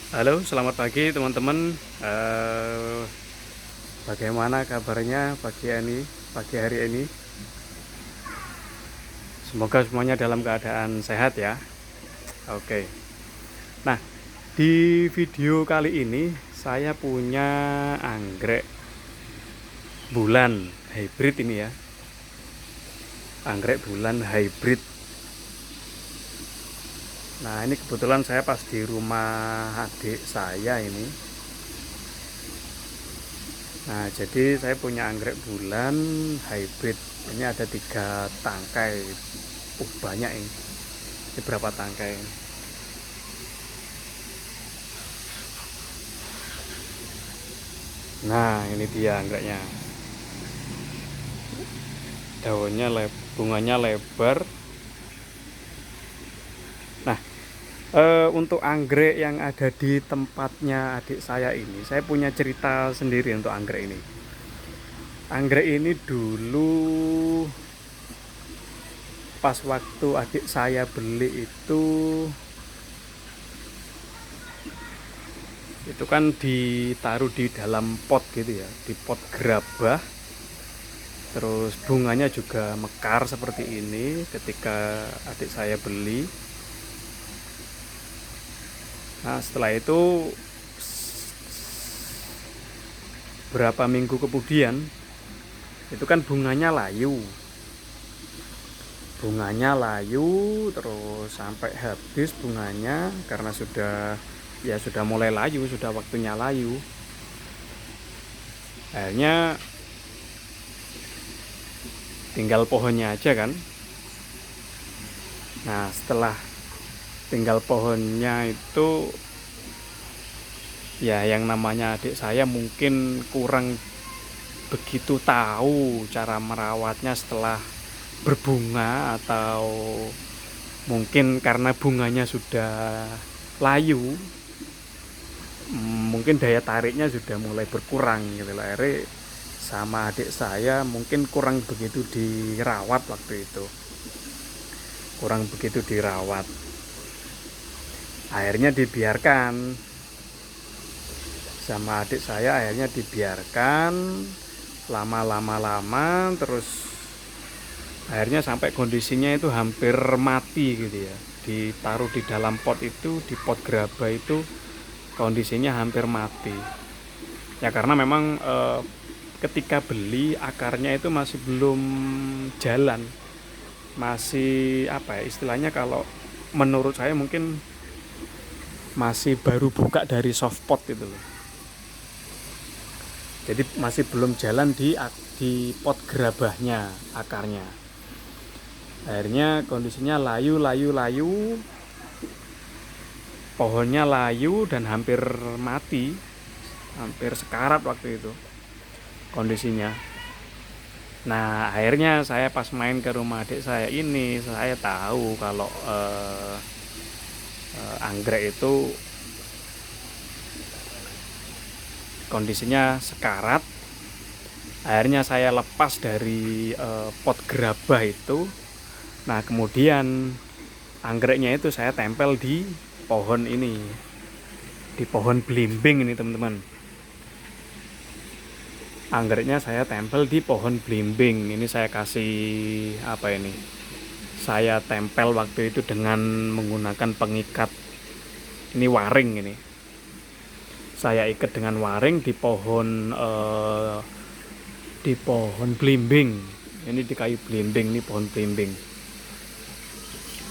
Halo, selamat pagi teman-teman. Bagaimana kabarnya pagi hari ini? Semoga semuanya dalam keadaan sehat ya. Oke. Nah, di video kali ini saya punya anggrek bulan hybrid ini ya. Anggrek bulan hybrid. Nah, ini kebetulan saya pas di rumah adik saya ini. Nah, jadi saya punya anggrek bulan hybrid. Ini ada 3 tangkai. Banyak ini. Ini berapa tangkai? Nah, ini dia anggreknya. Bunganya lebar. Nah, untuk anggrek yang ada di tempatnya adik saya ini, saya punya cerita sendiri untuk anggrek ini. Anggrek ini dulu pas waktu adik saya beli itu kan ditaruh di dalam pot gitu ya, di pot gerabah. Terus bunganya juga mekar seperti ini ketika adik saya beli. Nah, setelah itu berapa minggu kemudian itu kan bunganya layu terus sampai habis bunganya karena sudah mulai layu, sudah waktunya layu. Akhirnya tinggal pohonnya aja kan. Nah, setelah tinggal pohonnya itu ya, yang namanya adik saya mungkin kurang begitu tahu cara merawatnya setelah berbunga, atau mungkin karena bunganya sudah layu, mungkin daya tariknya sudah mulai berkurang gitu lah. Akhirnya sama adik saya mungkin kurang begitu dirawat waktu itu, akhirnya dibiarkan sama adik saya. Akhirnya dibiarkan lama terus akhirnya sampai kondisinya itu hampir mati gitu ya. Ditaruh di dalam pot itu, di pot gerabah itu, kondisinya hampir mati ya, karena memang ketika beli akarnya itu masih belum jalan, masih apa ya istilahnya, kalau menurut saya mungkin masih baru buka dari soft pot itu loh. Jadi masih belum jalan di pot gerabahnya akarnya. Akhirnya kondisinya layu, pohonnya layu dan hampir mati, hampir sekarat waktu itu kondisinya. Nah, akhirnya saya pas main ke rumah adik saya ini, saya tahu kalau anggrek itu kondisinya sekarat. Akhirnya saya lepas dari pot gerabah itu. Nah, kemudian anggreknya itu saya tempel di pohon ini, di pohon belimbing ini teman-teman. Anggreknya saya tempel di pohon belimbing ini. Saya kasih apa ini, saya tempel waktu itu dengan menggunakan pengikat ini, waring ini. Saya ikat dengan waring di pohon belimbing ini, di kayu belimbing ini, pohon belimbing.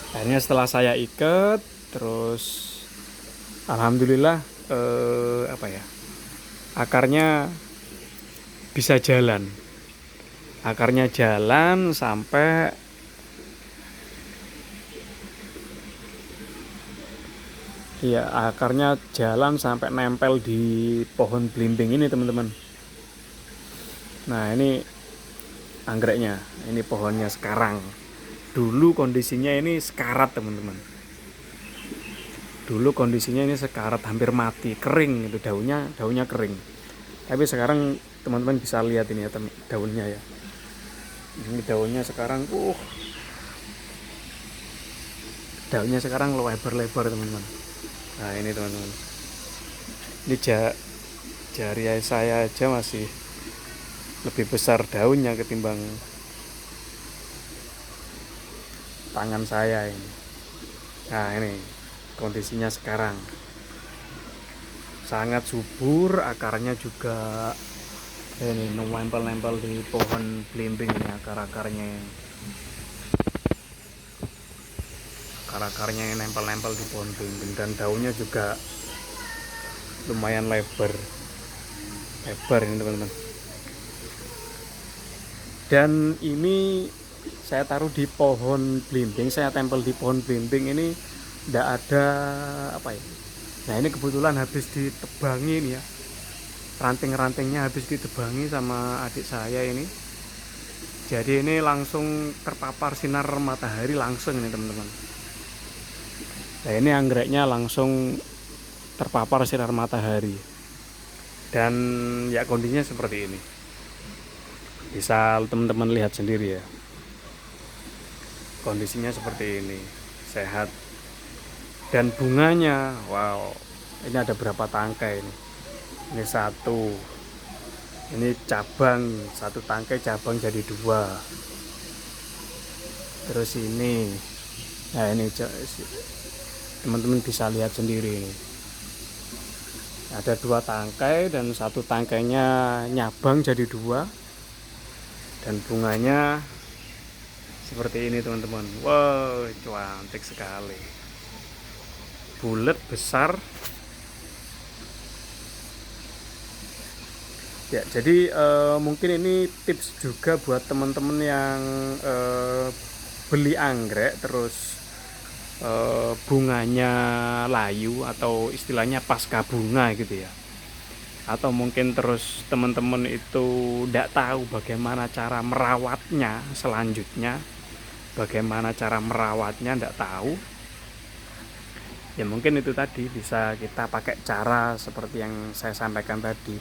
Akhirnya setelah saya ikat, terus alhamdulillah akarnya bisa jalan. Akarnya jalan sampai nempel di pohon belimbing ini teman-teman. Nah, ini anggreknya, ini pohonnya sekarang. Dulu kondisinya ini sekarat teman-teman. Dulu kondisinya ini sekarat, hampir mati, kering itu daunnya kering. Tapi sekarang teman-teman bisa lihat ini ya, daunnya ya. Ini daunnya sekarang daunnya sekarang lebar-lebar teman-teman. Nah, ini teman-teman. Ini jari saya aja masih lebih besar daunnya ketimbang tangan saya ini. Nah, ini kondisinya sekarang sangat subur, akarnya juga ini nempel-nempel di pohon belimbing ini, akar-akarnya yang nempel-nempel di pohon belimbing, dan daunnya juga lumayan lebar ini teman-teman. Dan ini saya taruh di pohon belimbing, saya tempel di pohon belimbing ini, tidak ada apa ya. Nah, ini kebetulan habis ditebangi nih ya, ranting-rantingnya habis ditebangi sama adik saya ini, jadi ini langsung terpapar sinar matahari langsung ini teman-teman. Nah, ini anggreknya langsung terpapar sinar matahari, dan ya kondisinya seperti ini, bisa teman-teman lihat sendiri ya, kondisinya seperti ini, sehat. Dan bunganya, wow, ini ada berapa tangkai ini satu, ini cabang, satu tangkai cabang jadi dua. Terus ini, nah ini teman-teman bisa lihat sendiri ini, ada dua tangkai dan satu tangkainya nyabang jadi dua, dan bunganya seperti ini teman-teman. Wow, cantik sekali, bulat besar ya. Jadi mungkin ini tips juga buat teman-teman yang beli anggrek terus bunganya layu atau istilahnya pasca bunga gitu ya, atau mungkin terus teman-teman itu tidak tahu bagaimana cara merawatnya selanjutnya, tidak tahu ya, mungkin itu tadi bisa kita pakai cara seperti yang saya sampaikan tadi.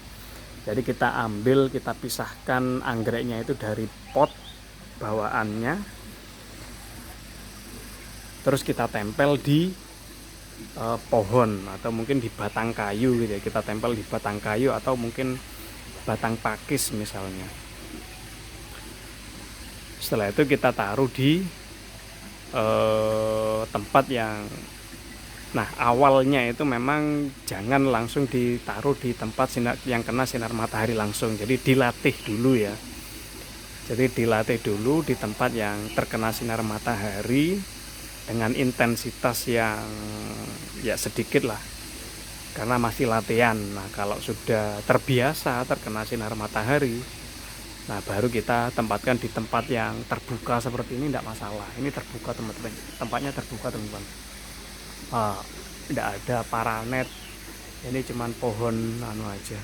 Jadi kita ambil, kita pisahkan anggreknya itu dari pot bawaannya, terus kita tempel di pohon atau mungkin di batang kayu gitu ya. Kita tempel di batang kayu atau mungkin batang pakis misalnya. Setelah itu kita taruh di tempat yang, nah awalnya itu memang jangan langsung ditaruh di tempat yang kena sinar matahari langsung. Jadi dilatih dulu ya. Jadi dilatih dulu di tempat yang terkena sinar matahari dengan intensitas yang ya sedikit lah, karena masih latihan. Nah, kalau sudah terbiasa terkena sinar matahari, nah baru kita tempatkan di tempat yang terbuka seperti ini, tidak masalah. Ini terbuka teman-teman, tempatnya terbuka teman-teman. Tidak ada paranet, ini cuman pohon aja,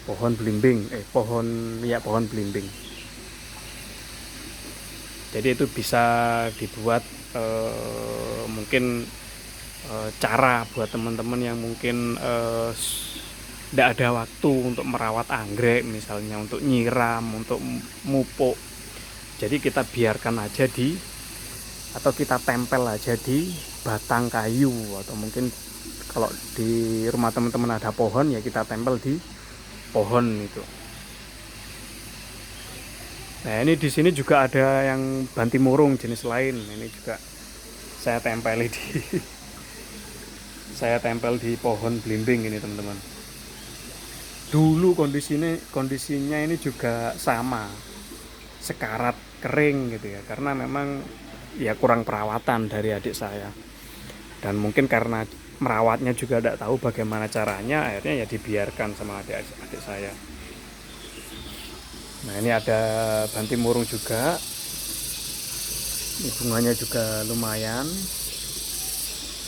pohon belimbing, pohon belimbing. Jadi itu bisa dibuat mungkin cara buat teman-teman yang mungkin tidak ada waktu untuk merawat anggrek, misalnya untuk nyiram, untuk mupuk. Jadi kita biarkan aja atau kita tempel aja di batang kayu, atau mungkin kalau di rumah teman-teman ada pohon ya kita tempel di pohon itu. Nah, ini di sini juga ada yang bantimurung jenis lain. Ini juga saya tempel di pohon belimbing ini teman-teman. Dulu kondisinya ini juga sama, sekarat, kering gitu ya, karena memang ya kurang perawatan dari adik saya, dan mungkin karena merawatnya juga tidak tahu bagaimana caranya, akhirnya ya dibiarkan sama adik saya. Nah, ini ada bantimurung juga, ini bunganya juga lumayan.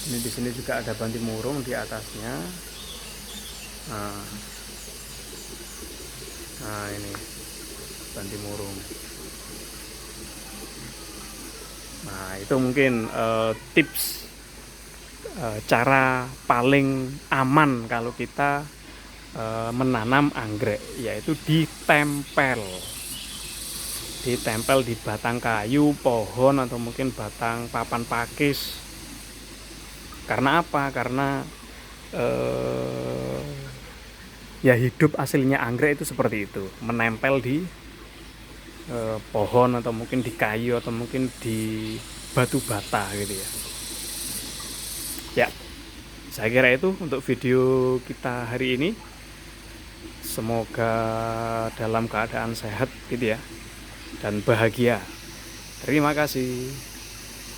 Ini di sini juga ada bantimurung di atasnya. Nah ini bantimurung. Nah, itu mungkin tips cara paling aman kalau kita menanam anggrek, yaitu ditempel di batang kayu, pohon, atau mungkin batang papan pakis. Karena apa? Karena eh, ya hidup aslinya anggrek itu seperti itu, menempel di pohon atau mungkin di kayu atau mungkin di batu bata gitu ya. Ya, saya kira itu untuk video kita hari ini. Semoga dalam keadaan sehat gitu ya dan bahagia. Terima kasih.